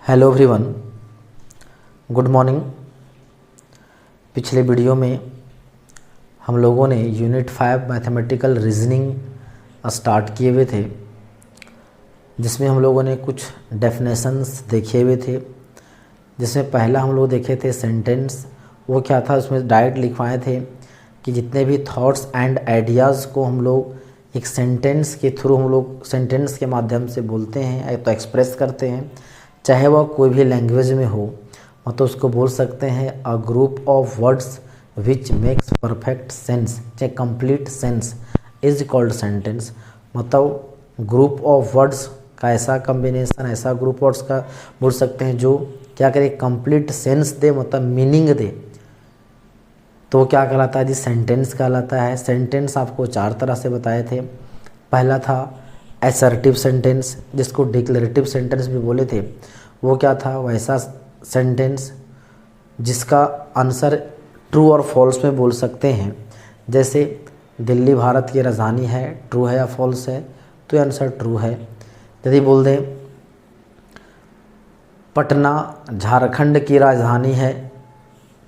Hello everyone, good morning. पिछले video में हम लोगों ने यूनिट 5 मैथमेटिकल रीजनिंग स्टार्ट किए हुए थे, जिसमें हम लोगों ने कुछ डेफिनेशंस देखे हुए थे। जिसमें पहला हम लोग देखे थे सेंटेंस। वो क्या था, उसमें डायरेक्ट लिखवाए थे कि जितने भी थॉट्स एंड आइडियाज़ को हम लोग एक सेंटेंस के थ्रू हम लोग सेंटेंस के माध्यम से बोलते हैं तो एक्सप्रेस करते हैं, चाहे वह कोई भी लैंग्वेज में हो। मतलब उसको बोल सकते हैं a group of words which makes perfect sense चाहे complete sense is called sentence. मतलब ग्रुप ऑफ वर्ड्स का ऐसा कम्बिनेशन, ऐसा ग्रुप वर्ड्स का बोल सकते हैं जो क्या करे, कंप्लीट सेंस दे, मतलब मीनिंग दे, तो क्या कहलाता है जी, सेंटेंस कहलाता है। सेंटेंस आपको 4 तरह से बताए थे। पहला था असर्टिव सेंटेंस, जिसको डिक्लेरेटिव सेंटेंस भी बोले थे। वो क्या था, वैसा सेंटेंस जिसका आंसर ट्रू और फॉल्स में बोल सकते हैं। जैसे दिल्ली भारत की राजधानी है, ट्रू है या फॉल्स है, तो ये आंसर ट्रू है। यदि बोल दें पटना झारखंड की राजधानी है,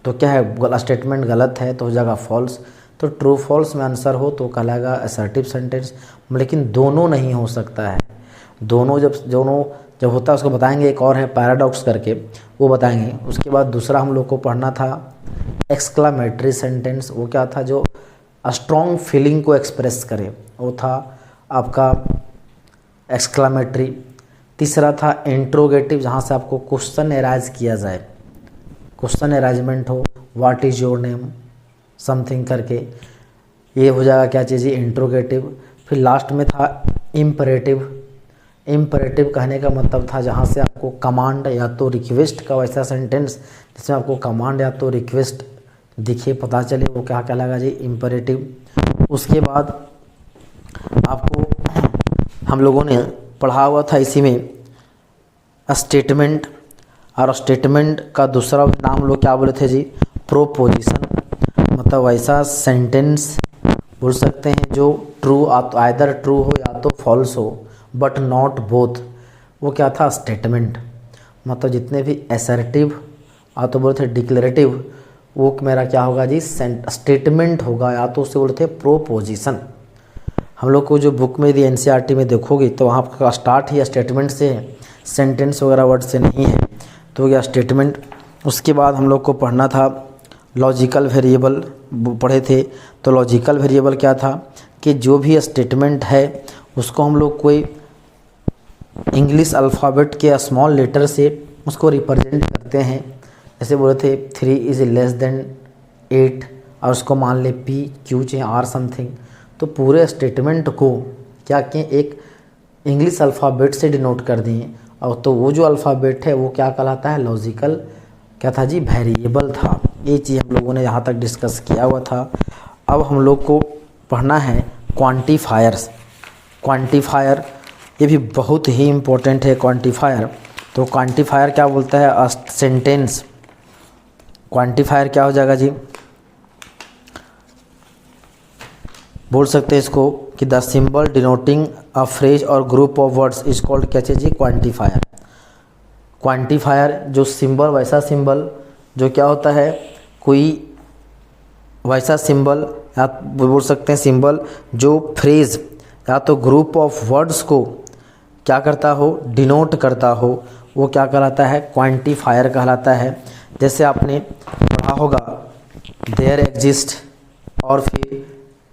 तो क्या है, स्टेटमेंट गलत है तो हो जाएगा फॉल्स। तो ट्रू फॉल्स में आंसर हो तो कहलाएगा असर्टिव सेंटेंस। लेकिन दोनों नहीं हो सकता है। दोनों जब होता है उसको बताएंगे। एक और है पैराडॉक्स करके, वो बताएंगे। उसके बाद दूसरा हम लोग को पढ़ना था एक्सक्लामेटरी सेंटेंस। वो क्या था, जो स्ट्रॉन्ग फीलिंग को एक्सप्रेस करे, वो था आपका एक्सक्लामेटरी। तीसरा था इंट्रोगेटिव, जहाँ से आपको क्वेश्चन एराइज किया जाए, क्वेश्चन अरेंजमेंट हो, what is your name something करके, ये हो जाएगा क्या चीज़, इंट्रोगेटिव। फिर लास्ट में था इम्परेटिव। इम्परेटिव कहने का मतलब था जहाँ से आपको कमांड या तो रिक्वेस्ट का वैसा सेंटेंस जिसमें आपको कमांड या तो रिक्वेस्ट दिखे, पता चले, वो क्या कहलाएगा जी, इम्परेटिव। उसके बाद आपको हम लोगों ने पढ़ा हुआ था इसी में स्टेटमेंट, और स्टेटमेंट का दूसरा नाम लोग क्या बोले थे जी, प्रोपोजिशन। मतलब वैसा सेंटेंस बोल सकते हैं जो ट्रू आइदर ट्रू हो या तो फॉल्स हो, बट नॉट बोथ। वो क्या था, स्टेटमेंट। मतलब जितने भी असर्टिव तो बोलते थे डिक्लेरेटिव, वो मेरा क्या होगा जी, स्टेटमेंट होगा, या तो उसे बोलते थे प्रोपोजिशन। हम लोग को जो बुक में यदि एनसीईआरटी में देखोगे तो वहाँ का स्टार्ट ही स्टेटमेंट से है, सेंटेंस वगैरह वर्ड से नहीं है, तो यह स्टेटमेंट। उसके बाद हम लोग को पढ़ना था लॉजिकल वेरिएबल पढ़े थे। तो लॉजिकल वेरिएबल क्या था कि जो भी स्टेटमेंट है उसको हम लोग कोई इंग्लिश अल्फ़ाबेट के स्मॉल लेटर से उसको रिप्रेजेंट करते हैं। जैसे बोले थे 3 इज़ लेस देन 8, और उसको मान ले P Q चाहे R समथिंग। तो पूरे स्टेटमेंट को क्या किए, एक इंग्लिश अल्फ़ाबेट से डिनोट कर दिए, और तो वो जो अल्फ़ाबेट है वो क्या कहलाता है, लॉजिकल क्या था जी, वेरिएबल था। ये चीज़ हम लोगों ने यहाँ तक डिस्कस किया हुआ था। अब हम लोग को पढ़ना है क्वांटिफायर्स। क्वांटिफायर ये भी बहुत ही इम्पोर्टेंट है, क्वांटिफायर। तो क्वांटिफायर क्या बोलता है, सेंटेंस। क्वांटिफायर क्या हो जाएगा जी, बोल सकते हैं इसको कि the symbol denoting a phrase और group of words is called क्या चीज़ जी, क्वांटिफायर। क्वांटिफायर जो सिंबल, वैसा सिंबल जो क्या होता है, कोई वैसा सिंबल, या बोल सकते हैं सिंबल जो फ्रेज या तो ग्रुप ऑफ वर्ड्स को क्या करता हो, डिनोट करता हो, वो क्या कहलाता है, क्वांटिफायर कहलाता है। जैसे आपने पढ़ा होगा देयर एग्जिस्ट, और फिर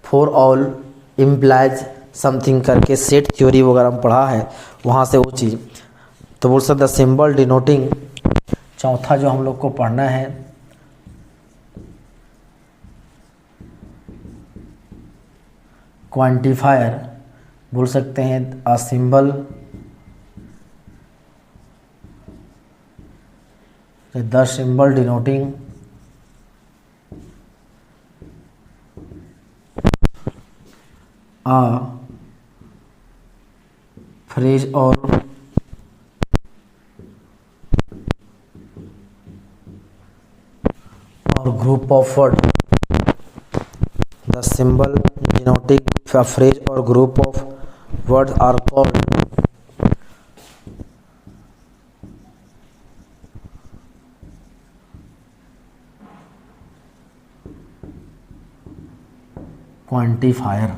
फॉर ऑल इम्प्लाइज समथिंग करके सेट थ्योरी वगैरह में पढ़ा है, वहाँ से वो चीज़। तो बोल सकते सिंबल डिनोटिंग। चौथा जो हम लोग को पढ़ना है क्वांटिफायर, बोल सकते हैं a symbol the symbol denoting a phrase और group of word, the symbol denoting a phrase और group of word are called quantifier.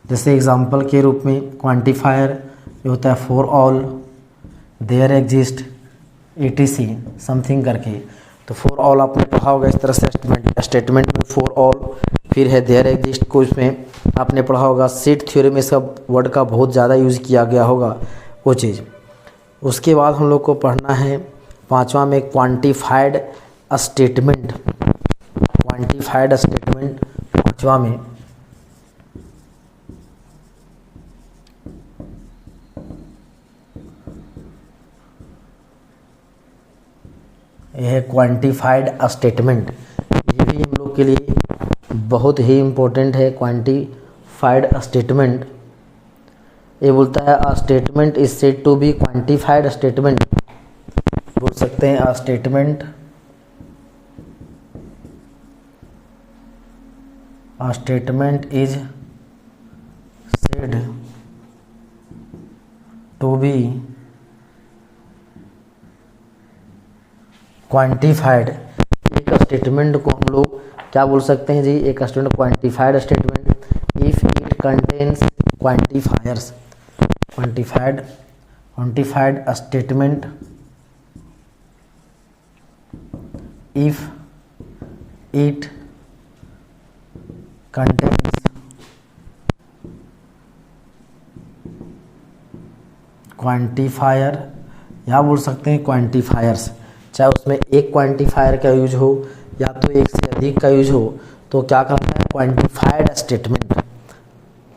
जैसे एग्जांपल के रूप में क्वांटिफायर ये होता है for all, there exist, etc something करके। तो फॉर ऑल आपने पढ़ा होगा इस तरह से स्टेटमेंट में फॉर ऑल, फिर है देयर एग्जिस्ट को इसमें आपने पढ़ा होगा। सेट थ्योरी में इसका वर्ड का बहुत ज़्यादा यूज़ किया गया होगा वो चीज़। उसके बाद हम लोग को पढ़ना है पांचवा में क्वांटिफाइड स्टेटमेंट। क्वांटिफाइड स्टेटमेंट पांचवा में यह है क्वांटिफाइड स्टेटमेंट। ये भी हम लोग के लिए बहुत ही इम्पोर्टेंट है। क्वांटिफाइड स्टेटमेंट ये बोलता है a statement is said to be quantified statement. बोल सकते हैं a statement is said to be quantified. एक स्टेटमेंट को हम लोग क्या बोल सकते हैं जी, एक statement quantified statement if it contains quantifiers. Quantified statement if it contains quantifier, या बोल सकते हैं क्वांटिफायर्स। चाहे उसमें एक क्वांटिफायर का यूज हो या तो एक से अधिक का यूज हो, तो क्या कहलाता है क्वांटिफाइड स्टेटमेंट।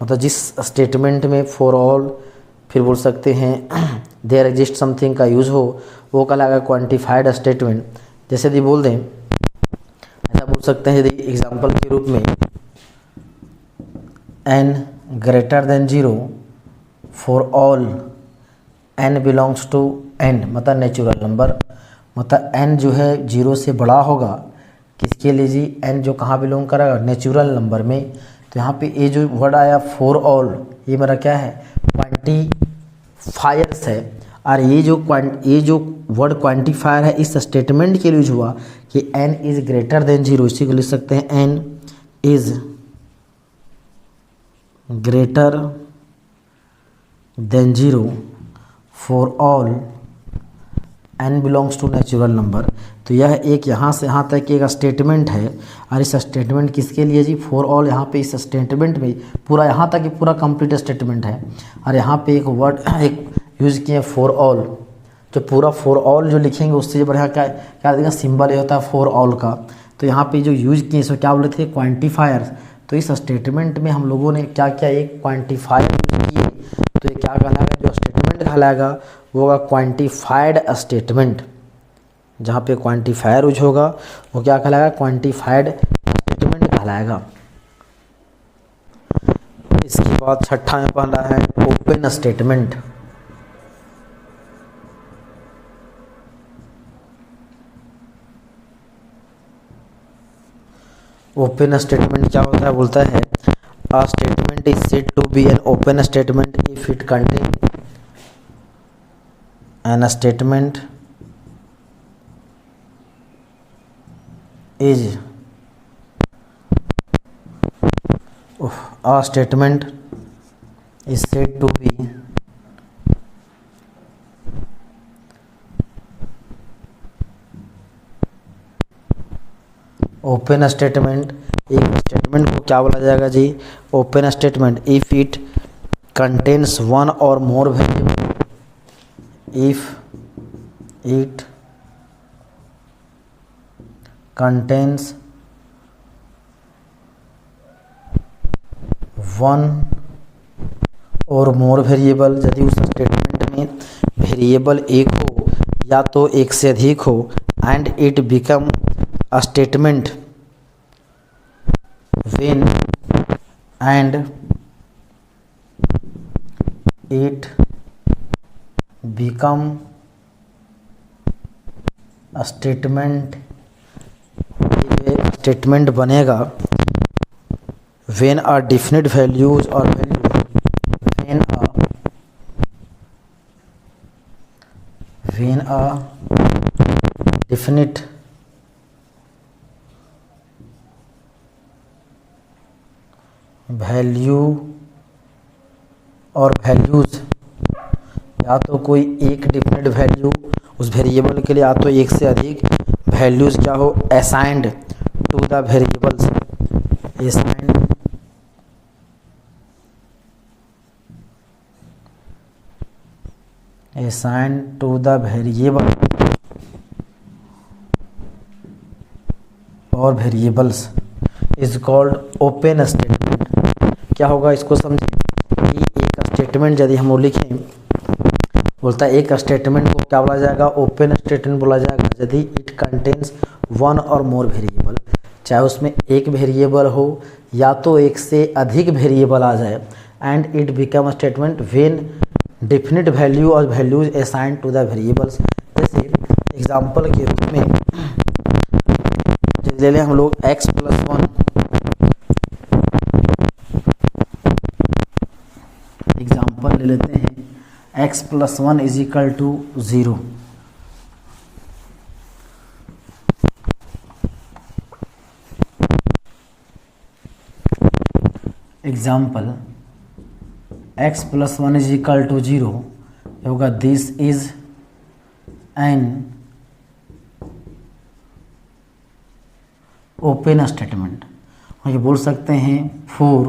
मतलब जिस स्टेटमेंट में फॉर ऑल, फिर बोल सकते हैं देयर एग्जिस्ट समथिंग का यूज हो, वो कहलाएगा क्वांटिफाइड स्टेटमेंट। जैसे यदि बोल दें, ऐसा बोल सकते हैं यदि एग्जाम्पल के रूप में n greater than 0 for all n belongs to n, मतलब नेचुरल नंबर। मतलब n जो है 0 से बड़ा होगा किसके लिए जी, n जो कहाँ बिलोंग करेगा, नेचुरल नंबर में। तो यहाँ पे ये जो वर्ड आया फॉर ऑल, ये मेरा क्या है, क्वांटिफायर्स है। और ये जो वर्ड क्वांटिफायर है इस स्टेटमेंट के लिए यूज हुआ कि n इज़ ग्रेटर देन 0। इसी को लिख सकते हैं n is greater than 0 for all n belongs to natural number. तो यह एक यहाँ से यहाँ तक एक स्टेटमेंट है। और इस स्टेटमेंट किसके लिए जी, फॉर ऑल। यहाँ पे इस स्टेटमेंट में पूरा यहाँ तक पूरा कंप्लीट स्टेटमेंट है। और यहाँ पे एक वर्ड एक यूज़ किए फॉर ऑल। जो पूरा फॉर ऑल जो लिखेंगे उससे बढ़िया क्या क्या देगा, सिंबल ये होता है फॉर ऑल का। तो यहाँ पे जो यूज़ किए इसमें क्या बोले थे, क्वांटिफायर। तो इस स्टेटमेंट में हम लोगों ने क्या किया, एक क्वांटिफायर यूज़ किए। तो ये क्या कहलाएगा, जो स्टेटमेंट कहलाएगा वो होगा क्वांटिफाइड स्टेटमेंट। जहाँ पे क्वांटिफायर यूज होगा वो क्या कहलाएगा, क्वांटिफाइड स्टेटमेंट कहलाएगा। इसके बाद छठा में पढ़ना है ओपन स्टेटमेंट। ओपन स्टेटमेंट क्या होता है, बोलता है a statement is said to be an open statement if it contain an statement is a statement is said to be open statement. एक स्टेटमेंट को क्या बोला जाएगा जी, open statement if it contains one और more variable. If it contains one और more variable. यदि उस स्टेटमेंट में वेरिएबल एक हो या तो एक से अधिक हो, and it become a statement when and it become a statement बनेगा व्हेन अ डेफिनेट वैल्यूज और व्हेन अ डेफिनेट वैल्यू और वैल्यूज़, या तो कोई एक डिफिनेट वैल्यू उस वेरिएबल के लिए, या तो एक से अधिक वैल्यूज़ क्या हो assigned to the variables, assigned to the variable और variables is called open statement. क्या होगा इसको समझिए कि एक स्टेटमेंट यदि हम लिखें, बोलता है एक स्टेटमेंट को क्या बोला जाएगा, ओपन स्टेटमेंट बोला जाएगा यदि इट कंटेन्स वन और मोर वेरिएबल, चाहे उसमें एक वेरिएबल हो या तो एक से अधिक वेरिएबल आ जाए, and it become statement when definite value और values assign to the variables. जैसे एग्जांपल के रूप में ले लें हम लोग x+1, एग्जांपल ले लेते हैं x+1 is equal to 0। Example x+1 is equal to 0 होगा this is an open statement. और ये बोल सकते हैं for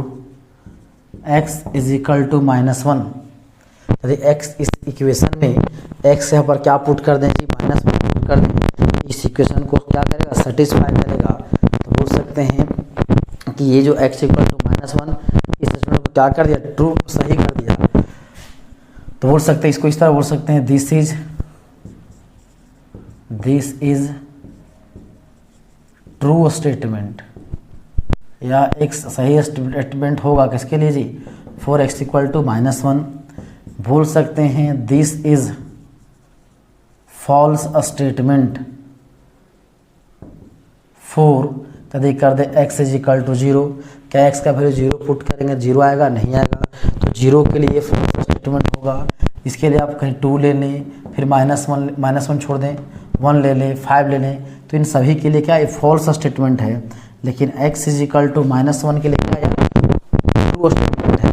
x is equal to -1, यदि x इस इक्वेशन में x यहाँ पर क्या पुट कर दें जी, -1 पुट कर दें, इस इक्वेशन को क्या करेगा सेटिस्फाई करेगा। तो बोल सकते हैं कि ये जो x इक्वल टू -1 इस स्टेटमेंट को क्या कर दिया, ट्रू सही कर दिया। तो बोल सकते हैं इसको इस तरह बोल सकते हैं दिस इज ट्रू स्टेटमेंट, या एक सही स्टेटमेंट होगा किसके लिए जी, फॉर x इक्वल टू -1। बोल सकते हैं this is false statement for, यदि कर दे x इज इक्वल टू 0, क्या x का वैल्यू 0 पुट करेंगे 0 आएगा, नहीं आएगा, तो 0 के लिए फॉल्स स्टेटमेंट होगा। इसके लिए आप कहीं 2 ले लें, फिर -1 छोड़ दें, 1 ले लें, 5 ले लें, तो इन सभी के लिए क्या ये फॉल्स स्टेटमेंट है। लेकिन x इज इक्वल टू -1 के लिए क्या है, ट्रू स्टेटमेंट है।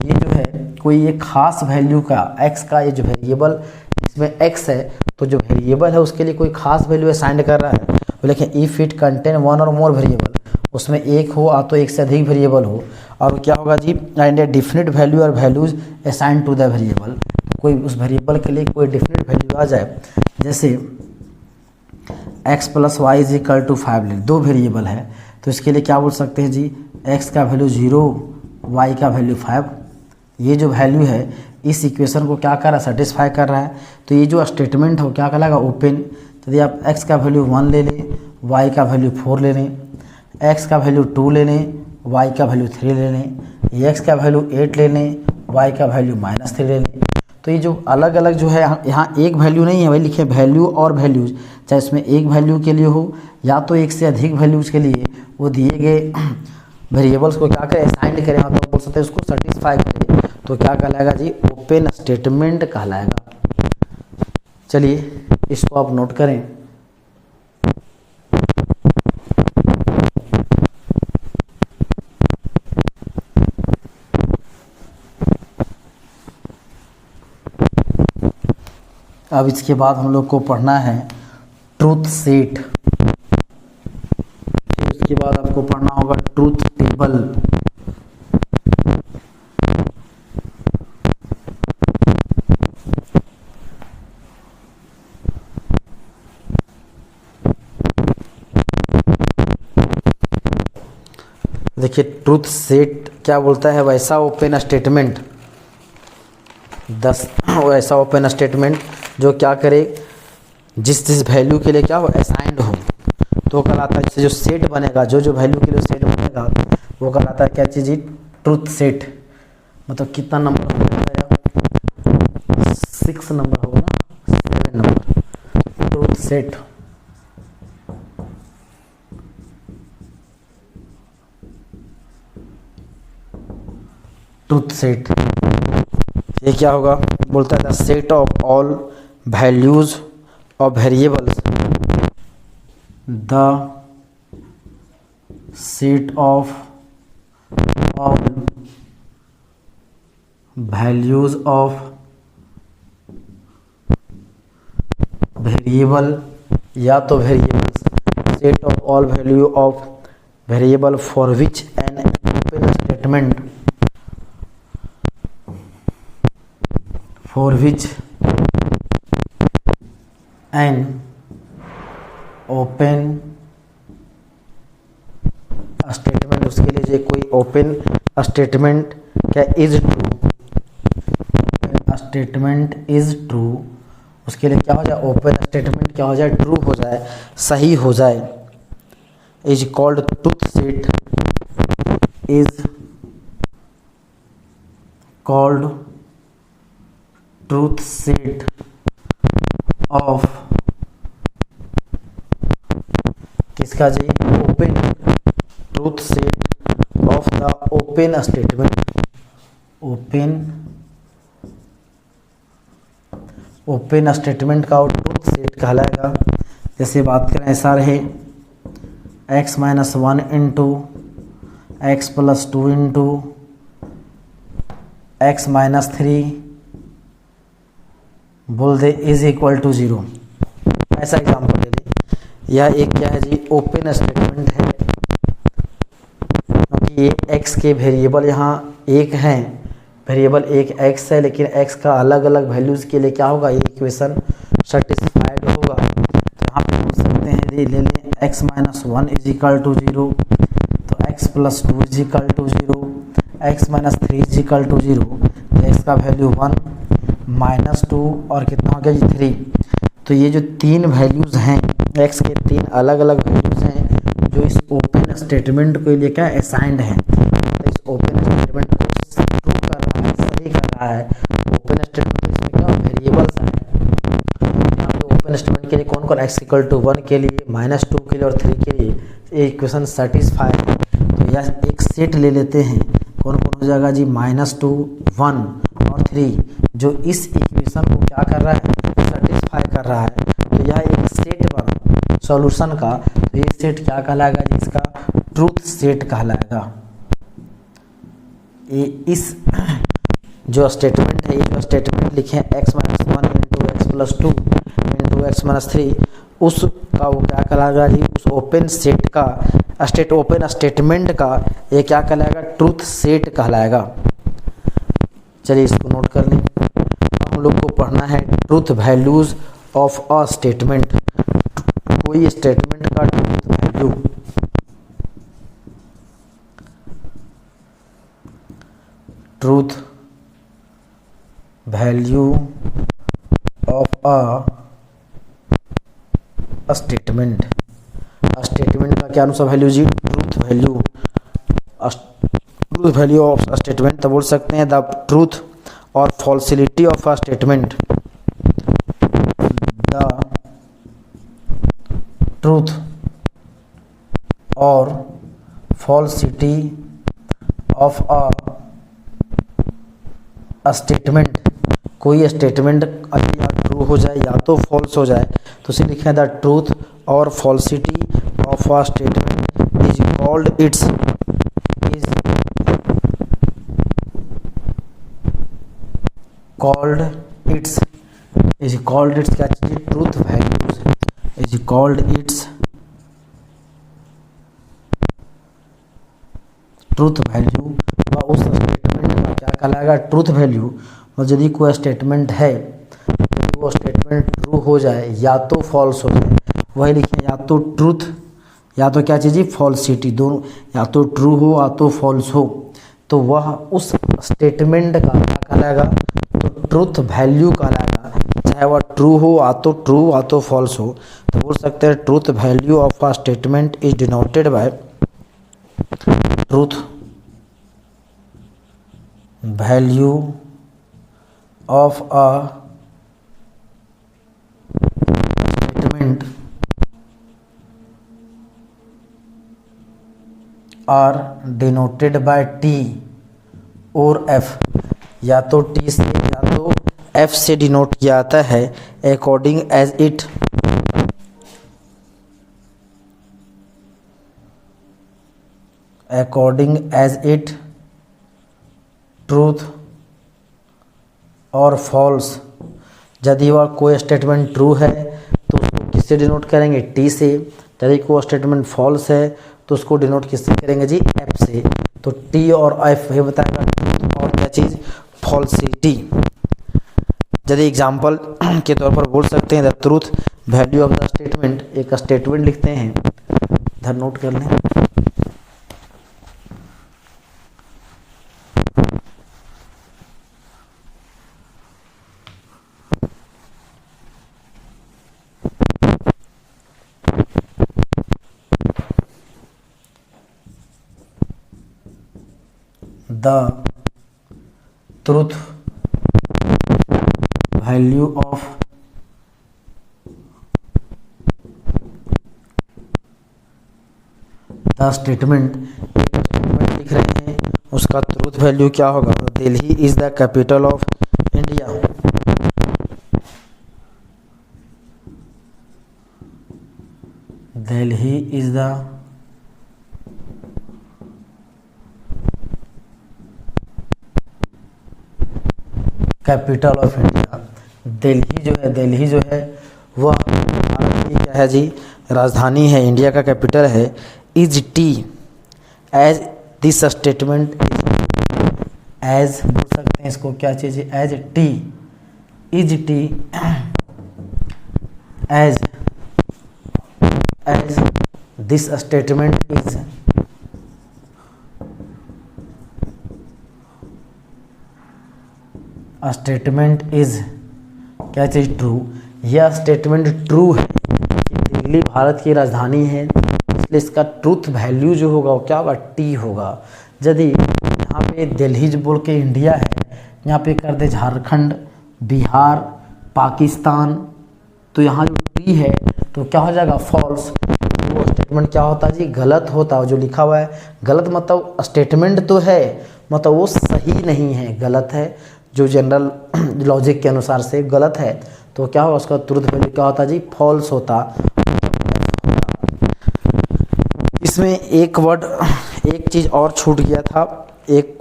ये जो है कोई एक खास वैल्यू का x का, ये जो वेरिएबल इसमें x है, तो जो वेरिएबल है उसके लिए कोई खास वैल्यू असाइन कर रहा है। लेकिन इफ इट कंटेन वन और मोर वेरिएबल, उसमें एक हो या तो एक से अधिक वेरिएबल हो, और क्या होगा जी एंड ए डिफिनेट वैल्यू और values assign to the variable, कोई उस वेरिएबल के लिए कोई डिफिनेट वैल्यू आ जाए। जैसे x+y इज इक्वल टू 5 ले, 2 वेरिएबल है, तो इसके लिए क्या बोल सकते हैं जी, x का वैल्यू 0, y का वैल्यू 5, ये जो वैल्यू है इस इक्वेशन को क्या कर रहा है, सेटिस्फाई कर रहा है। तो ये जो स्टेटमेंट हो क्या कहलाएगा, ओपन। यदि आप x का वैल्यू 1 ले लें, y का वैल्यू 4 ले लें, x का वैल्यू 2 ले लें, y का वैल्यू 3 ले लें, x का वैल्यू 8 ले लें, y का वैल्यू -3 ले लें, तो ये जो अलग अलग जो है यहाँ एक वैल्यू नहीं है भाई, लिखे वैल्यू और वैल्यूज, चाहे इसमें एक वैल्यू के लिए हो या तो एक से अधिक वैल्यूज के लिए, वो दिए गए वेरिएबल्स को क्या करें, असाइन करें, मतलब बोल सकते हैं उसको सेटिस्फाई करें, तो क्या कहलाएगा जी, ओपन स्टेटमेंट कहलाएगा। चलिए इसको आप नोट करें। अब इसके बाद हम लोग को पढ़ना है ट्रूथ सेट, इसके बाद आपको पढ़ना होगा ट्रूथ टेबल। देखिए ट्रूथ सेट क्या बोलता है, वैसा ओपन स्टेटमेंट, ऐसा ओपन स्टेटमेंट जो क्या करे, जिस वैल्यू के लिए क्या हो असाइंड हो, तो कहलाता है, जैसे जो सेट बनेगा, जो वैल्यू के लिए सेट बनेगा वो कहलाता है क्या चीज़, ट्रूथ सेट। मतलब कितना नंबर होगा, 6 नंबर होगा ना, 7 number, truth set. Truth set ये क्या होगा, बोलता है the set of all values of variables, the set of all values of variable या तो variables, set of all value of variable for which N open statement for which N open statement, उसके लिए जो कोई open statement क्या is true, open statement is true, उसके लिए क्या हो जाए, ओपन स्टेटमेंट क्या हो जाए, ट्रू हो जाए, सही हो जाए, is called truth set, is called truth set of किसका जी, open truth set of the open statement, open statement का ट्रूथ सेट कहलाएगा। जैसे बात करें ऐसा रहे x-1 into x+2 into x-3 बोल दे इज इक्वल टू 0, ऐसा एग्जाम्पल ले ले। यह एक क्या है जी, ओपन स्टेटमेंट है, क्योंकि ये x के वेरिएबल यहाँ एक हैं, वेरिएबल एक x है, लेकिन x का अलग अलग वैल्यूज़ के लिए क्या होगा, ये इक्वेशन सेटिस्फाइड होगा। तो यहाँ पे बोल सकते हैं जी, ले लें x-1 इज इक्वल टू 0, तो x+2 is equal to 0, x-3 is equal to 0, तो x का वैल्यू 1 -2 और कितना हो गया जी 3। तो ये जो तीन वैल्यूज़ हैं, x के तीन अलग अलग वैल्यूज़ हैं जो इस ओपन स्टेटमेंट के लिए क्या असाइंड हैं। तो इस ओपन स्टेटमेंट को ट्रू कर रहा है, सही कर रहा है। ओपन स्टेटमेंट इसमें क्या वेरिएबल्स हैं, यहाँ पे ओपन स्टेटमेंट के लिए कौन कौन, x=1 के लिए, -2 के लिए और 3 के लिए, ये इक्वेशन सेटिस्फाई है। तो यह एक सेट ले लेते हैं, कौन कौन हो जाएगा जी, -2, 1 और 3, जो इस इक्वेशन को क्या कर रहा है, सेटिस्फाई कर रहा है। तो यह एक सेट बना सॉल्यूशन का, तो ये सेट क्या कहलाएगा जी, इसका ट्रूथ सेट कहलाएगा। ये इस जो स्टेटमेंट है, ये जो स्टेटमेंट लिखे हैं x-1 into x+2 into x-3, उसका वो क्या कहलाएगा जी, उस ओपन सेट का ओपन स्टेटमेंट का ये क्या कहलाएगा, ट्रूथ सेट कहलाएगा। चलिए इसको नोट कर लें। हम लोग को पढ़ना है truth values of a statement, कोई स्टेटमेंट का truth value, truth value of a statement, statement का क्या अनुसार वैल्यू जी, truth value, truth value of statement. तो बोल सकते हैं द ट्रूथ और falsity of a statement, the truth और फॉल्सिटी ऑफ अ स्टेटमेंट, कोई स्टेटमेंट या ट्रू हो जाए या तो फॉल्स हो जाए, तो उसे लिखे द ट्रूथ और falsity of a statement is called its क्या चीज़, truth values, is called its truth value. व उस स्टेटमेंट का क्या कहलाएगा, ट्रूथ वैल्यू। और यदि कोई स्टेटमेंट है, यदि वो स्टेटमेंट ट्रू हो जाए या तो फॉल्स हो जाए, वही लिखें, या तो ट्रूथ या तो क्या चीज़, फॉल्सिटी, दोनों, या तो ट्रू हो या तो फॉल्स हो, तो वह उस स्टेटमेंट का क्या कहलाएगा, तो ट्रूथ वैल्यू कहलाएगा। चाहे वह ट्रू हो या तो फॉल्स हो, तो बोल सकते हैं truth value of a statement is denoted by truth value of a statement are denoted by T और एफ, या तो टी से या तो एफ से डिनोट किया जाता है, अकॉर्डिंग एज इट ट्रूथ और फॉल्स। यदि वह कोई स्टेटमेंट ट्रू है तो उसको किससे डिनोट करेंगे, टी से। यदि कोई स्टेटमेंट फॉल्स है तो उसको डिनोट किससे करेंगे जी, एफ से। तो टी और एफ ये बताएगा ट्रूथ और क्या चीज़, फॉल्सिटी। यदि एग्जाम्पल के तौर पर बोल सकते हैं the truth value of the statement, एक स्टेटमेंट लिखते हैं, इधर नोट कर लें। The truth value of the statement, एक स्टेटमेंट लिख रहे हैं, उसका ट्रूथ वैल्यू क्या होगा, Delhi is the capital of India. Delhi is the capital of India. Delhi जो है वह भारत की क्या है जी, राजधानी है, इंडिया का कैपिटल है। Is T as this statement, as बोल सकते हैं इसको, क्या चीज़ है, as T, is T as this statement is statement is क्या चीज़, ट्रू। यह स्टेटमेंट ट्रू है कि दिल्ली भारत की राजधानी है, इसलिए इसका ट्रूथ वैल्यू जो होगा वो क्या होगा, टी होगा। यदि यहाँ पे दिल्ली जो बोल के इंडिया है, यहाँ पे कर दे झारखंड, बिहार, पाकिस्तान, तो यहाँ जो टी है तो क्या हो जाएगा, फॉल्स। वो स्टेटमेंट क्या होता है जी, गलत होता है। जो लिखा हुआ है गलत मतलब स्टेटमेंट तो है, मतलब वो सही नहीं है, गलत है, जो जनरल लॉजिक के अनुसार से गलत है, तो क्या होगा, उसका ट्रूथ वैल्यू क्या होता जी, फॉल्स होता। इसमें एक वर्ड, एक चीज़ और छूट गया था, एक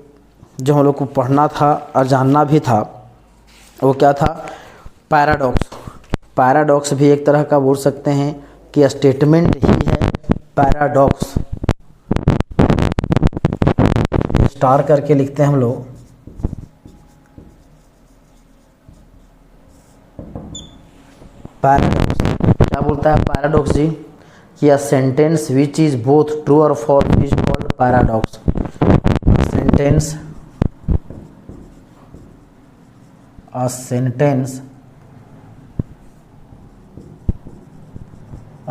जो हम लोग को पढ़ना था और जानना भी था, वो क्या था, पैराडॉक्स। पैराडॉक्स भी एक तरह का बोल सकते हैं कि स्टेटमेंट ही है पैराडॉक्स। स्टार करके लिखते हैं हम लोग। पैराडॉक्स क्या बोलता है पैराडॉक्स जी, कि a sentence which is both true और false is called paradox. Sentence, a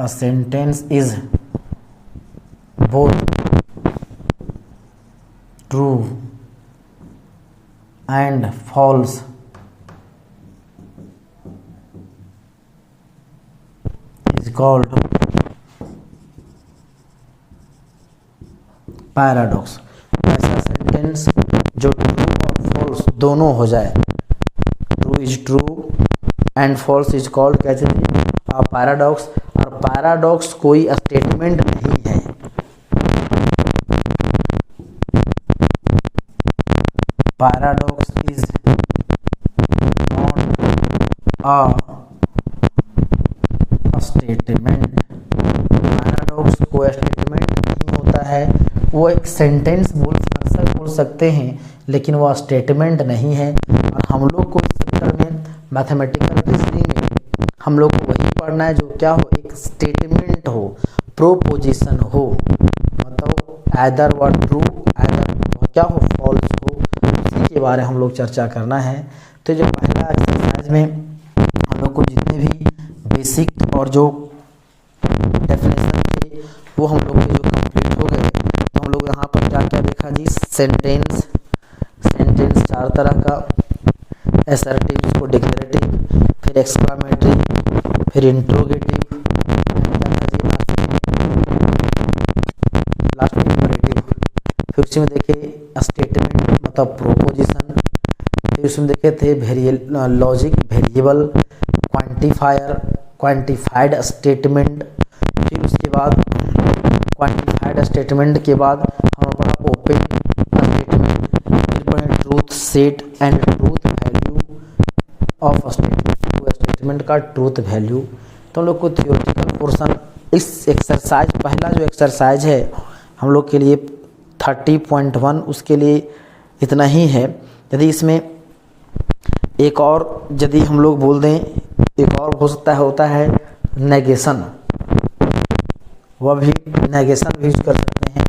sentence is both true and false is called paradox. ऐसा सेंटेंस जो ट्रू और फॉल्स दोनों हो जाए, true is true and false is called क्या चीज़, paradox. और पैराडॉक्स कोई स्टेटमेंट नहीं है, paradox is not a statement. Paradox कोई स्टेटमेंट नहीं होता है, वो एक सेंटेंस बोल सकते हैं, लेकिन वो स्टेटमेंट नहीं है। और हम लोग को इस चैप्टर में मैथमेटिकल रीजनिंग में हम लोग को वही पढ़ना है जो क्या हो, एक स्टेटमेंट हो, प्रोपोजिशन हो, मतलब आइदर व ट्रू आइदर क्या हो, फॉल्स हो, उसी के बारे में हम लोग चर्चा करना है। तो जो पहला एक्सरसाइज में हम लोग को जितने भी बेसिक और जो डेफिनेशन थे वो हम लोग के जो कंप्लीट हो गए, तो हम लोग यहाँ पर क्या क्या देखा जी, सेंटेंस चार तरह का, असर्टिव जिसको डिक्लेरेटिव, फिर एक्सक्लामेटरी, फिर इंट्रोगेटिव, लास्ट में इम्परेटिव। फिर उसमें देखे स्टेटमेंट मतलब प्रोपोजिशन, फिर उसमें देखे थे logic, variable, quantifier, quantified statement. फिर उसके बाद क्वांटिफाइड स्टेटमेंट के बाद हम पढ़ा ओपन स्टेटमेंट, फिर पढ़े truth set and truth value, of statement, statement का ट्रूथ वैल्यू। तो हम लोग को थियोरेटिकल पोर्शन इस एक्सरसाइज, पहला जो एक्सरसाइज है हम लोग के लिए 30.1 उसके लिए इतना ही है। यदि इसमें एक और यदि हम लोग बोल दें, एक और हो सकता है, होता है नेगेशन, वह भी नेगेशन भी यूज कर सकते हैं।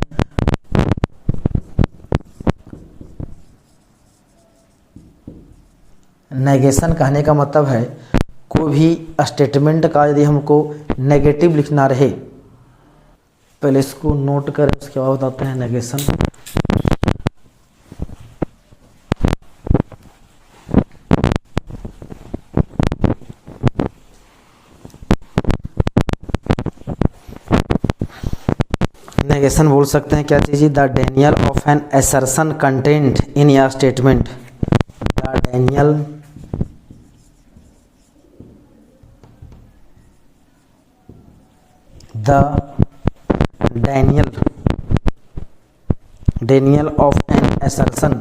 नेगेशन कहने का मतलब है कोई भी स्टेटमेंट का यदि हमको नेगेटिव लिखना रहे, पहले इसको नोट करें उसके बाद बताते हैं नेगेशन। नेगेशन बोल सकते हैं क्या चीज़, the denial of an assertion content in या statement, the denial Daniel of an assertion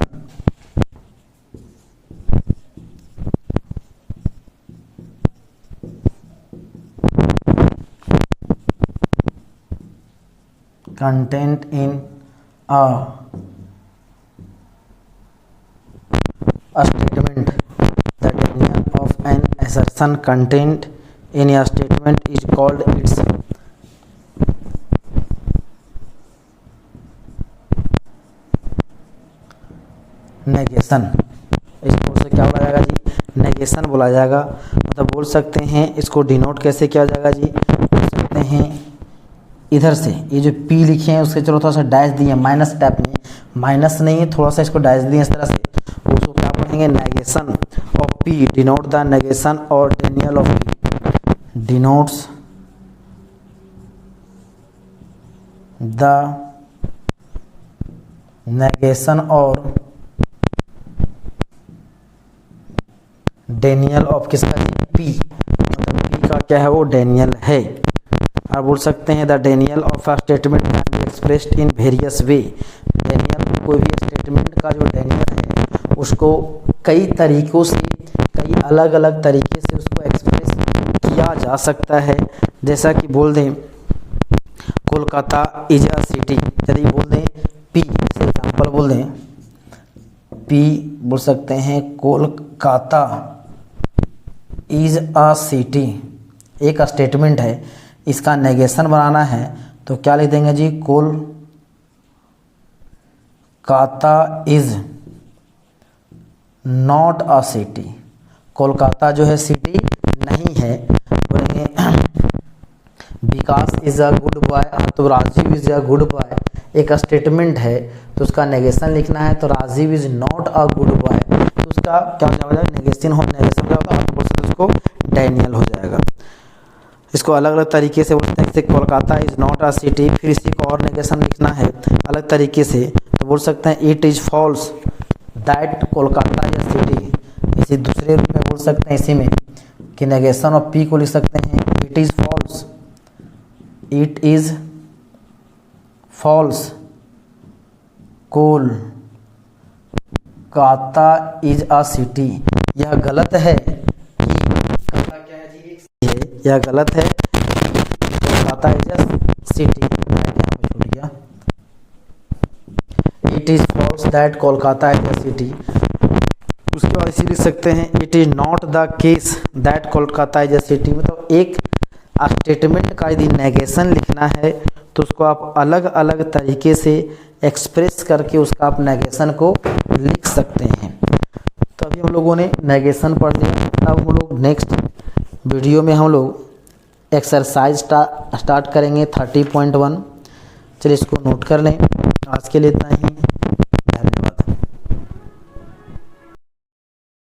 content in a statement, the Daniel of an assertion content in a statement is called its negation. इसको से क्या बोला जाएगा जी, negation बोला जाएगा। मतलब बोल सकते हैं इसको डिनोट कैसे किया जाएगा जी, बोल सकते हैं इधर से ये जो पी लिखे हैं उसके चलो थोड़ा सा डैश दिए माइनस टाइप में, माइनस नहीं है थोड़ा सा इसको डैश दिए इस तरह से, उसको क्या बोलेंगे negation of P, denote the negation और denial of P, denotes the negation और डेनियल ऑफ किसका, पी, मतलब पी का क्या है वो डेनियल है। और बोल सकते हैं the denial of a statement can be expressed in various way, Daniel कोई भी स्टेटमेंट का जो डेनियल है उसको कई तरीकों से, कई अलग अलग तरीके से उसको एक्सप्रेस किया जा सकता है। जैसा कि बोल दें कोलकाता इज अ सिटी, यदि बोल दें पी, जैसे एग्जाम्पल बोल दें पी, बोल सकते हैं कोलकाता इज अ सिटी, एक स्टेटमेंट है, इसका नेगेशन बनाना है तो क्या लिख देंगे जी, Kolkata is not a city, Kolkata जो है सिटी नहीं है। बोलेंगे Vikas is a good boy, तो Rajiv is a good boy एक स्टेटमेंट है तो उसका नेगेशन लिखना है, तो Rajiv is not a good boy, तो उसका क्या हो जाएगा, नेगेशन हो, नेगेशन क्या होता है तो बोल सकते उसको डेनियल हो जाएगा। इसको अलग अलग तरीके से बोलते हैं, जैसे Kolkata is not a city, फिर इसी को और नेगेशन लिखना है अलग तरीके से तो बोल सकते हैं it is false that Kolkata is a city. इसी दूसरे रूप में बोल सकते हैं इसी में कि नेगेशन ऑफ पी को लिख सकते हैं it is false, it is false Kolkata is a city. यह गलत है कि क्या है जी, यह गलत है कोलकाता इज अ सिटी, छूट गया, it is false that Kolkata is a city. उसके बाद इसी लिख सकते हैं it is not the case that Kolkata is a city. मतलब एक स्टेटमेंट का यदि नेगेशन लिखना है तो उसको आप अलग अलग तरीके से एक्सप्रेस करके उसका आप नेगेशन को लिख सकते हैं। तो अभी हम लोगों ने नेगेशन पढ़ लिया, अब हम लोग नेक्स्ट वीडियो में हम लोग एक्सरसाइज स्टार्ट करेंगे 30.1। चलिए इसको नोट कर लें। आज के लिए इतना ही।